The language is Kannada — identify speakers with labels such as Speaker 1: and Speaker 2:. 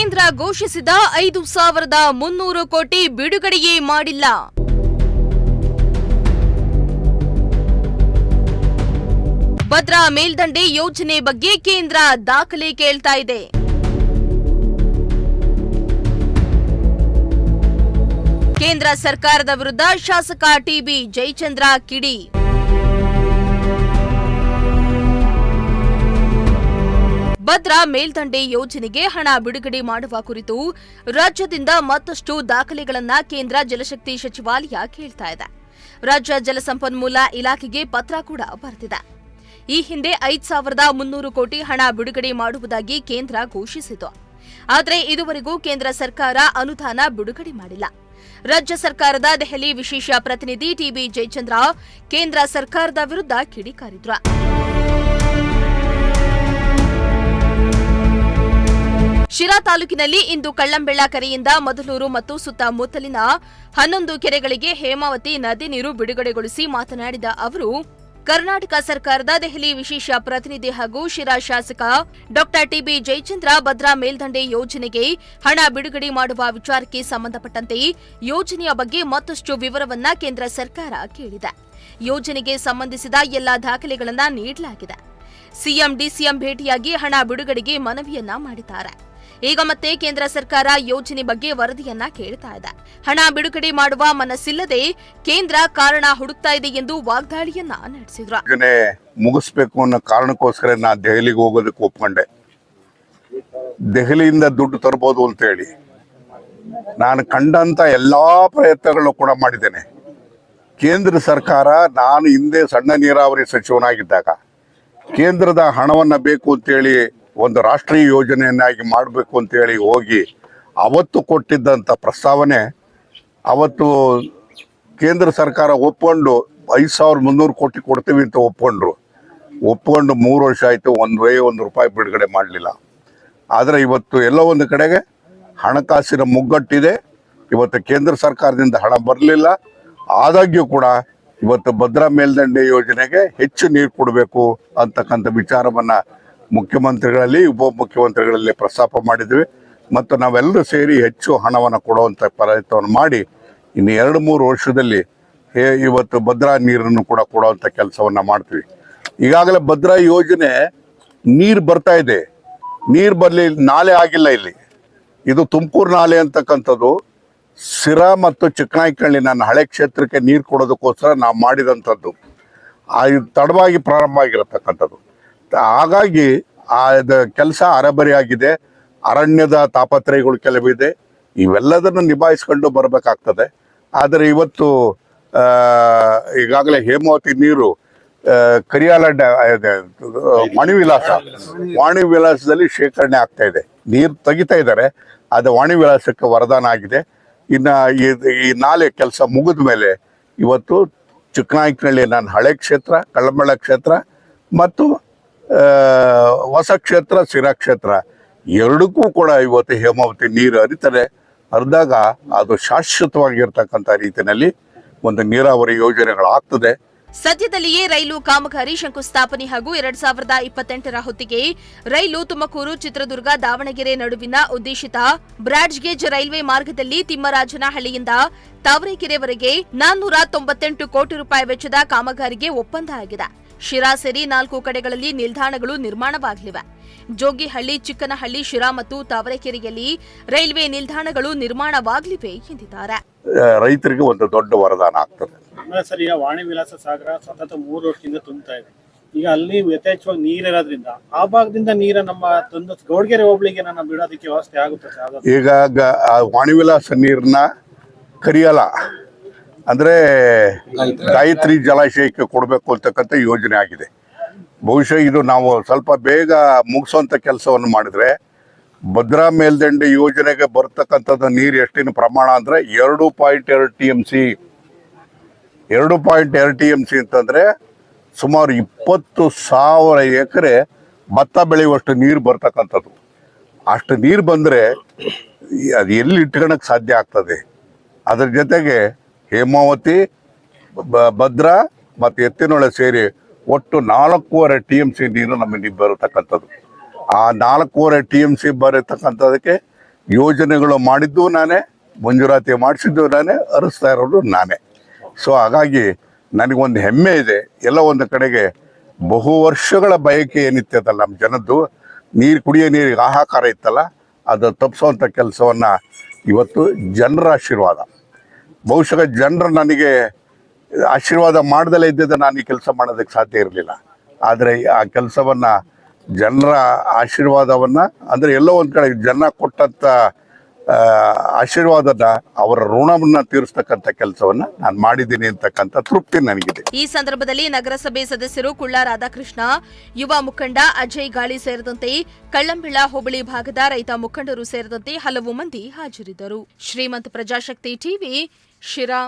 Speaker 1: ಕೇಂದ್ರ ಘೋಷಿಸಿದ 5,300 ಕೋಟಿ ಬಿಡುಗಡೆಯೇ ಮಾಡಿಲ್ಲ. ಭದ್ರಾ ಮೇಲ್ದಂಡೆ ಯೋಜನೆ ಬಗ್ಗೆ ಕೇಂದ್ರ ದಾಖಲೆ ಕೇಳ್ತಾ ಇದೆ. ಕೇಂದ್ರ ಸರ್ಕಾರದ ವಿರುದ್ಧ ಶಾಸಕ ಟಿಬಿ ಜಯಚಂದ್ರ ಕಿಡಿ. ಭದ್ರಾ ಮೇಲ್ದಂಡೆ ಯೋಜನೆಗೆ ಹಣ ಬಿಡುಗಡೆ ಮಾಡುವ ಕುರಿತು ರಾಜ್ಯದಿಂದ ಮತ್ತಷ್ಟು ದಾಖಲೆಗಳನ್ನು ಕೇಂದ್ರ ಜಲಶಕ್ತಿ ಸಚಿವಾಲಯ ಕೇಳ್ತಾ ಇದೆ. ರಾಜ್ಯ ಜಲಸಂಪನ್ಮೂಲ ಇಲಾಖೆಗೆ ಪತ್ರ ಕೂಡ ಬರೆದಿದೆ. ಈ ಹಿಂದೆ 5,300 ಕೋಟಿ ಹಣ ಬಿಡುಗಡೆ ಮಾಡುವುದಾಗಿ ಕೇಂದ್ರ ಘೋಷಿಸಿತು. ಆದರೆ ಇದುವರೆಗೂ ಕೇಂದ್ರ ಸರ್ಕಾರ ಅನುದಾನ ಬಿಡುಗಡೆ ಮಾಡಿಲ್ಲ. ರಾಜ್ಯ ಸರ್ಕಾರದ ದೆಹಲಿ ವಿಶೇಷ ಪ್ರತಿನಿಧಿ ಟಿಬಿ ಜಯಚಂದ್ರ ಕೇಂದ್ರ ಸರ್ಕಾರದ ವಿರುದ್ಧ ಕಿಡಿಕಾರಿದ್ರು. ಶಿರಾ ತಾಲೂಕಿನಲ್ಲಿ ಇಂದು ಕಳ್ಳಂಬೆಳ್ಳ ಕೆರೆಯಿಂದ ಮದಲೂರು ಮತ್ತು ಸುತ್ತಮುತ್ತಲಿನ 11 ಕೆರೆಗಳಿಗೆ ಹೇಮಾವತಿ ನದಿ ನೀರು ಬಿಡುಗಡೆಗೊಳಿಸಿ ಮಾತನಾಡಿದ ಅವರು, ಕರ್ನಾಟಕ ಸರ್ಕಾರದ ದೆಹಲಿ ವಿಶೇಷ ಪ್ರತಿನಿಧಿ ಹಾಗೂ ಶಿರಾ ಶಾಸಕ ಡಾ ಟಿಬಿ ಜಯಚಂದ್ರ ಭದ್ರಾ ಮೇಲ್ದಂಡೆ ಯೋಜನೆಗೆ ಹಣ ಬಿಡುಗಡೆ ಮಾಡುವ ವಿಚಾರಕ್ಕೆ ಸಂಬಂಧಪಟ್ಟಂತೆ ಯೋಜನೆಯ ಬಗ್ಗೆ ಮತ್ತಷ್ಟು ವಿವರವನ್ನ ಕೇಂದ್ರ ಸರ್ಕಾರ ಕೇಳಿದೆ. ಯೋಜನೆಗೆ ಸಂಬಂಧಿಸಿದ ಎಲ್ಲಾ ದಾಖಲೆಗಳನ್ನು ನೀಡಲಾಗಿದೆ. ಸಿಎಂ ಡಿಸಿಎಂ ಭೇಟಿಯಾಗಿ ಹಣ ಬಿಡುಗಡೆಗೆ ಮನವಿಯನ್ನ ಮಾಡಿದ್ದಾರೆ. ಈಗ ಮತ್ತೆ ಕೇಂದ್ರ ಸರ್ಕಾರ ಯೋಜನೆ ಬಗ್ಗೆ ವರದಿಯನ್ನ ಕೇಳ್ತಾ ಇದೆ. ಹಣ ಬಿಡುಗಡೆ ಮಾಡುವ ಮನಸ್ಸಿಲ್ಲದೆ ಕೇಂದ್ರ ಕಾರಣ ಹುಡುಕ್ತಾ ಇದೆ ಎಂದು ವಾಗ್ದಾಳಿಯನ್ನ ನಡೆಸಿದ್ರು.
Speaker 2: ಮುಗಿಸ್ಬೇಕು ಅನ್ನೋ ಕಾರಣಕ್ಕೋಸ್ಕರ ನಾ ದೆಹಲಿಗೆ ಹೋಗೋದಕ್ಕೆ ಒಪ್ಕೊಂಡೆ. ದೆಹಲಿಯಿಂದ ದುಡ್ಡು ತರಬಹುದು ಅಂತ ಹೇಳಿ ನಾನು ಕಂಡಂತ ಎಲ್ಲಾ ಪ್ರಯತ್ನಗಳನ್ನು ಕೂಡ ಮಾಡಿದ್ದೇನೆ. ಕೇಂದ್ರ ಸರ್ಕಾರ, ನಾನು ಹಿಂದೆ ಸಣ್ಣ ನೀರಾವರಿ ಸಚಿವನಾಗಿದ್ದಾಗ ಕೇಂದ್ರದ ಹಣವನ್ನ ಬೇಕು ಅಂತೇಳಿ ಒಂದು ರಾಷ್ಟ್ರೀಯ ಯೋಜನೆಯನ್ನಾಗಿ ಮಾಡಬೇಕು ಅಂತೇಳಿ ಹೋಗಿ ಅವತ್ತು ಕೊಟ್ಟಿದ್ದಂಥ ಪ್ರಸ್ತಾವನೆ ಅವತ್ತು ಕೇಂದ್ರ ಸರ್ಕಾರ ಒಪ್ಕೊಂಡು 5,300 ಕೋಟಿ ಕೊಡ್ತೀವಿ ಅಂತ ಒಪ್ಕೊಂಡು 3 ವರ್ಷ ಆಯಿತು. ಒಂದು ರೂಪಾಯಿ ಬಿಡುಗಡೆ ಮಾಡಲಿಲ್ಲ. ಆದರೆ ಇವತ್ತು ಎಲ್ಲೋ ಒಂದು ಕಡೆಗೆ ಹಣಕಾಸಿನ ಮುಗ್ಗಟ್ಟಿದೆ. ಇವತ್ತು ಕೇಂದ್ರ ಸರ್ಕಾರದಿಂದ ಹಣ ಬರಲಿಲ್ಲ. ಆದಾಗ್ಯೂ ಕೂಡ ಇವತ್ತು ಭದ್ರಾ ಮೇಲ್ದಂಡೆ ಯೋಜನೆಗೆ ಹೆಚ್ಚು ನೀರು ಕೊಡಬೇಕು ಅಂತಕ್ಕಂಥ ವಿಚಾರವನ್ನು ಮುಖ್ಯಮಂತ್ರಿಗಳಲ್ಲಿ ಉಪಮುಖ್ಯಮಂತ್ರಿಗಳಲ್ಲಿ ಪ್ರಸ್ತಾಪ ಮಾಡಿದ್ವಿ. ಮತ್ತು ನಾವೆಲ್ಲರೂ ಸೇರಿ ಹೆಚ್ಚು ಹಣವನ್ನು ಕೊಡುವಂಥ ಪ್ರಯತ್ನವನ್ನು ಮಾಡಿ ಇನ್ನು 2-3 ವರ್ಷದಲ್ಲಿ ಇವತ್ತು ಭದ್ರಾ ನೀರನ್ನು ಕೂಡ ಕೊಡುವಂಥ ಕೆಲಸವನ್ನು ಮಾಡ್ತೀವಿ. ಈಗಾಗಲೇ ಭದ್ರಾ ಯೋಜನೆ ನೀರು ಬರ್ತಾ ಇದೆ. ನೀರು ಬರಲಿ, ನಾಲೆ ಆಗಿಲ್ಲ. ಇಲ್ಲಿ ಇದು ತುಮಕೂರು ನಾಲೆ ಅಂತಕ್ಕಂಥದ್ದು ಸಿರಾ ಮತ್ತು ಚಿಕ್ಕನಾಯಕನಹಳ್ಳಿ ನನ್ನ ಹಳೆ ಕ್ಷೇತ್ರಕ್ಕೆ ನೀರು ಕೊಡೋದಕ್ಕೋಸ್ಕರ ನಾವು ಮಾಡಿದಂಥದ್ದು. ತಡವಾಗಿ ಪ್ರಾರಂಭ ಆಗಿರತಕ್ಕಂಥದ್ದು. ಹಾಗಾಗಿ ಕೆಲಸ ಅರಬರಿಯಾಗಿದೆ. ಅರಣ್ಯದ ತಾಪತ್ರಯಗಳು ಕೆಲವಿದೆ. ಇವೆಲ್ಲದನ್ನು ನಿಭಾಯಿಸ್ಕೊಂಡು ಬರಬೇಕಾಗ್ತದೆ. ಆದರೆ ಇವತ್ತು ಈಗಾಗಲೇ ಹೇಮಾವತಿ ನೀರು ಕರಿಯಾಲ ವಾಣಿ ವಿಲಾಸದಲ್ಲಿ ಶೇಖರಣೆ ಆಗ್ತಾ ಇದೆ. ನೀರು ತೆಗಿತಾ ಇದ್ದಾರೆ. ಅದು ವಾಣಿ ವಿಲಾಸಕ್ಕೆ ವರದಾನ ಆಗಿದೆ. ಇನ್ನು ಈ ನಾಲೆ ಕೆಲಸ ಮುಗಿದ ಮೇಲೆ ಇವತ್ತು ಚಿಕ್ಕನಾಯಕನಹಳ್ಳಿ ನನ್ನ ಹಳೆ ಕ್ಷೇತ್ರ, ಕಳ್ಳಂಬೆಳ್ಳ ಕ್ಷೇತ್ರ ಮತ್ತು ಹೊಸ ಕ್ಷೇತ್ರ ಸಿರಾ ಕ್ಷೇತ್ರ ಎರಡಕ್ಕೂ ಕೂಡ ಇವತ್ತು ಹೇಮಾವತಿ ನೀರು ಹರಿತಾರೆ. ಹರಿದಾಗ ಅದು ಶಾಶ್ವತವಾಗಿರ್ತಕ್ಕಂಥ ರೀತಿಯಲ್ಲಿ ಒಂದು ನೀರಾವರಿ ಯೋಜನೆಗಳಾಗ್ತದೆ.
Speaker 1: ಸದ್ಯದಲ್ಲಿಯೇ ರೈಲು ಕಾಮಗಾರಿ ಶಂಕುಸ್ಥಾಪನೆ ಹಾಗೂ 2028ರ ಹೊತ್ತಿಗೆ ರೈಲು ತುಮಕೂರು, ಚಿತ್ರದುರ್ಗ, ದಾವಣಗೆರೆ ನಡುವಿನ ಉದ್ದೇಶಿತ ಬ್ರಾಡ್ಜ್ ಗೇಜ್ ರೈಲ್ವೆ ಮಾರ್ಗದಲ್ಲಿ ತಿಮ್ಮರಾಜನಹಳ್ಳಿಯಿಂದ ತಾವರೆಕೆರೆವರೆಗೆ 498 ಕೋಟಿ ರೂಪಾಯಿ ವೆಚ್ಚದ ಕಾಮಗಾರಿಗೆ ಒಪ್ಪಂದ ಆಗಿದೆ. ಶಿರಾ ಸೇರಿ 4 ಕಡೆಗಳಲ್ಲಿ ನಿಲ್ದಾಣಗಳು ನಿರ್ಮಾಣವಾಗಲಿವೆ. ಜೋಗಿಹಳ್ಳಿ, ಚಿಕ್ಕನಹಳ್ಳಿ, ಶಿರಾ ಮತ್ತು ತಾವರೆಕೆರೆಯಲ್ಲಿ ರೈಲ್ವೆ ನಿಲ್ದಾಣಗಳು ನಿರ್ಮಾಣವಾಗಲಿವೆ ಎಂದಿದ್ದಾರೆ.
Speaker 2: ರೈತರಿಗೆ ಒಂದು ದೊಡ್ಡ ವರದಾನ ಆಗ್ತದೆ.
Speaker 3: ಸರ್, ಈಗ ವಾಣಿ ವಿಲಾಸ ಸಾಗರ ಸತತ 3 ವರ್ಷದಿಂದ ತುಂಬುತ್ತಾ ಇದೆ. ಈಗ ಅಲ್ಲಿ ಯಥೇಚ್ಛವಾಗಿ ನೀರಿರೋದ್ರಿಂದ ಆ ಭಾಗದಿಂದ ನೀರ ನಮ್ಮ ತಂದು ಗೌಡಗೆರೆ ಹೋಬಳಿಗೆ ನನ್ನ ಬಿಡೋದಕ್ಕೆ ವ್ಯವಸ್ಥೆ ಆಗುತ್ತೆ ಸರ್.
Speaker 2: ಈಗ ವಾಣಿ ವಿಲಾಸ ನೀರನ್ನ ಕರಿಯಲ್ಲ ಅಂದ್ರೆ ಗಾಯತ್ರಿ ಜಲಾಶಯಕ್ಕೆ ಕೊಡಬೇಕು ಅಂತಕ್ಕಂಥ ಯೋಜನೆ ಆಗಿದೆ. ಬಹುಶಃ ಇದು ನಾವು ಸ್ವಲ್ಪ ಬೇಗ ಮುಗಿಸುವಂತ ಕೆಲಸವನ್ನು ಮಾಡಿದ್ರೆ ಭದ್ರಾ ಮೇಲ್ದಂಡೆ ಯೋಜನೆಗೆ ಬರ್ತಕ್ಕಂಥದ್ದು ನೀರು ಎಷ್ಟಿನ ಪ್ರಮಾಣ ಅಂದ್ರೆ 2.2 TMC. 2.2 TMC ಅಂತಂದ್ರೆ ಸುಮಾರು 20,000 ಎಕರೆ ಭತ್ತ ಬೆಳೆಯುವಷ್ಟು ನೀರು ಬರ್ತಕ್ಕಂಥದ್ದು. ಅಷ್ಟು ನೀರು ಬಂದರೆ ಅದು ಎಲ್ಲಿ ಇಟ್ಕೊಳಕ್ಕೆ ಸಾಧ್ಯ ಆಗ್ತದೆ. ಅದ್ರ ಜೊತೆಗೆ ಹೇಮಾವತಿ, ಭದ್ರಾ ಮತ್ತು ಎತ್ತಿನೊಳೆ ಸೇರಿ ಒಟ್ಟು 4.5 TMC ನೀರು ನಮಗೆ ಬರತಕ್ಕಂಥದ್ದು. ಆ 4.5 TMC ಬರತಕ್ಕಂಥದಕ್ಕೆ ಯೋಜನೆಗಳು ಮಾಡಿದ್ದು ನಾನೇ, ಮಂಜೂರಾತಿ ಮಾಡಿಸಿದ್ದು ನಾನೇ, ಹರಿಸ್ತಾ ಇರೋದು ನಾನೇ. ಸೊ ಹಾಗಾಗಿ ನನಗೊಂದು ಹೆಮ್ಮೆ ಇದೆ. ಎಲ್ಲ ಒಂದು ಕಡೆಗೆ ಬಹು ವರ್ಷಗಳ ಬಯಕೆ ಏನಿತ್ತಲ್ಲ ನಮ್ಮ ಜನದ್ದು, ಕುಡಿಯೋ ನೀರಿಗೆ ಹಾಹಾಕಾರ ಇತ್ತಲ್ಲ, ಅದು ತಪ್ಪಿಸುವಂಥ ಕೆಲಸವನ್ನು ಇವತ್ತು ಜನರ ಆಶೀರ್ವಾದ, ಬಹುಶಃ ಜನರು ನನಗೆ ಆಶೀರ್ವಾದ ಮಾಡ್ದಲೇ ಇದ್ದಿದ್ದ ನಾನು ಈ ಕೆಲಸ ಮಾಡೋದಕ್ಕೆ ಸಾಧ್ಯ ಇರಲಿಲ್ಲ. ಆದರೆ ಆ ಕೆಲಸವನ್ನು ಜನರ ಆಶೀರ್ವಾದವನ್ನು, ಅಂದರೆ ಎಲ್ಲೋ ಒಂದು ಕಡೆ ಜನ ಕೊಟ್ಟಂಥ ಆಶೀರ್ವಾದದ ಅವರ ಋಣವನ್ನು ತೀರಿಸ್ತಕ್ಕಂಥ ಕೆಲಸವನ್ನು ನಾನು ಮಾಡಿದ್ದೀನಿ ಅಂತಕ್ಕಂಥ ತೃಪ್ತಿ ನನಗಿದೆ.
Speaker 1: ಈ ಸಂದರ್ಭದಲ್ಲಿ ನಗರಸಭೆ ಸದಸ್ಯರು ಕುಳ್ಳ ರಾಧಾಕೃಷ್ಣ, ಯುವ ಮುಖಂಡ ಅಜಯ್ ಗಾಳಿ ಸೇರಿದಂತೆ ಕಳ್ಳಂಬೆಳ ಹೋಬಳಿ ಭಾಗದ ರೈತ ಮುಖಂಡರು ಸೇರಿದಂತೆ ಹಲವು ಮಂದಿ ಹಾಜರಿದ್ದರು. ಶ್ರೀಮಂತ ಪ್ರಜಾಶಕ್ತಿ ಟಿವಿ, ಶಿರಾ.